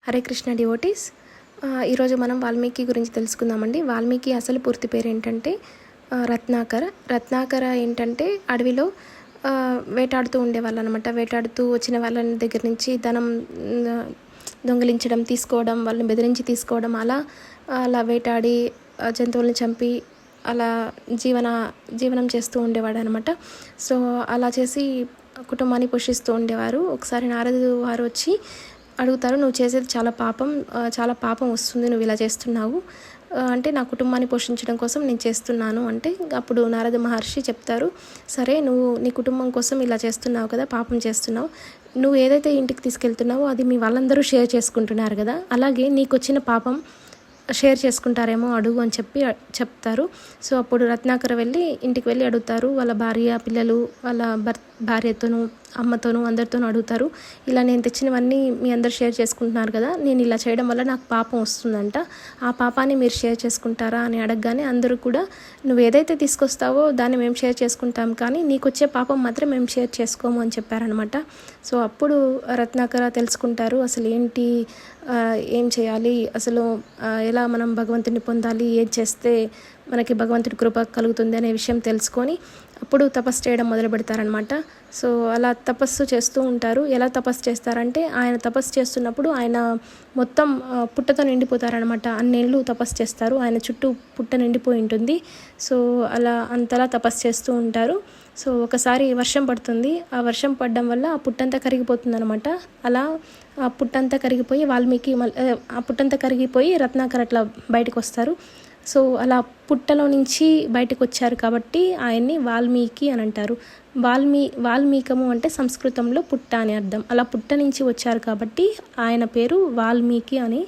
Hare Krishna devotees. ఈరోజు మనం వాల్మీకి గురించి తెలుసుకుందామండి. వాల్మీకి అసలు పూర్తి పేరు ఏంటంటే రత్నాకర. రత్నాకర ఏంటంటే అడవిలో వేటాడుతూ ఉండేవాళ్ళు అనమాట. వేటాడుతూ వచ్చిన వాళ్ళ దగ్గర నుంచి ధనం దొంగిలించడం, తీసుకోవడం, వాళ్ళని బెదిరించి తీసుకోవడం, అలా వేటాడి జంతువుల్ని చంపి అలా జీవనం చేస్తూ ఉండేవాడు అనమాట. సో అలా చేసి కుటుంబాన్ని పోషిస్తూ ఉండేవారు. ఒకసారి నారదు వారు వచ్చి అడుగుతారు, నువ్వు చేసేది చాలా పాపం వస్తుంది, నువ్వు ఇలా చేస్తున్నావు అంటే నా కుటుంబాన్ని పోషించడం కోసం నేను చేస్తున్నాను అంటే, అప్పుడు నారద మహర్షి చెప్తారు, సరే నువ్వు నీ కుటుంబం కోసం ఇలా చేస్తున్నావు కదా, పాపం చేస్తున్నావు, నువ్వు ఏదైతే ఇంటికి తీసుకెళ్తున్నావో అది మీ వాళ్ళందరూ షేర్ చేసుకుంటున్నారు కదా, అలాగే నీకు వచ్చిన పాపం షేర్ చేసుకుంటారేమో అడుగు అని చెప్తారు. సో అప్పుడు రత్నాకర ఇంటికి వెళ్ళి అడుగుతారు. వాళ్ళ భార్య, పిల్లలు, వాళ్ళ భార్యతోనూ, అమ్మతోనూ, అందరితోనూ అడుగుతారు, ఇలా నేను తెచ్చినవన్నీ మీ అందరు షేర్ చేసుకుంటున్నారు కదా, నేను ఇలా చేయడం వల్ల నాకు పాపం వస్తుందంట, ఆ పాపాన్ని మీరు షేర్ చేసుకుంటారా అని అడగగానే అందరూ కూడా నువ్వు ఏదైతే తీసుకొస్తావో దాన్ని మేము షేర్ చేసుకుంటాం, కానీ నీకు వచ్చే పాపం మాత్రం మేము షేర్ చేసుకోము అని చెప్పారనమాట. సో అప్పుడు రత్నాకర తెలుసుకుంటారు అసలు ఏం చేయాలి, అసలు ఎలా మనం భగవంతుని పొందాలి, ఏం చేస్తే మనకి భగవంతుడి కృప కలుగుతుంది అనే విషయం తెలుసుకొని అప్పుడు తపస్సు చేయడం మొదలు పెడతారనమాట. సో అలా తపస్సు చేస్తూ ఉంటారు. ఎలా తపస్సు చేస్తారంటే, ఆయన తపస్సు చేస్తున్నప్పుడు ఆయన మొత్తం పుట్టతో నిండిపోతారనమాట. అన్నేళ్ళు తపస్సు చేస్తారు, ఆయన చుట్టూ పుట్ట నిండిపోయి ఉంటుంది. సో అంతలా తపస్సు చేస్తూ ఉంటారు. సో ఒకసారి వర్షం పడుతుంది. ఆ వర్షం పడడం వల్ల ఆ పుట్టంతా కరిగిపోతుంది అనమాట. అలా ఆ పుట్టంతా కరిగిపోయి ఆ పుట్టంతా కరిగిపోయి రత్నాకర్ అట్లా బయటకు వస్తారు. సో అలా పుట్టలో నుంచి బయటకు వచ్చారు కాబట్టి ఆయన్ని వాల్మీకి అని అంటారు. వాల్మీకము అంటే సంస్కృతంలో పుట్ట అని అర్థం. అలా పుట్ట నుంచి వచ్చారు కాబట్టి ఆయన పేరు వాల్మీకి అని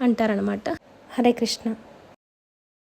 అంటారనమాట. హరే కృష్ణ.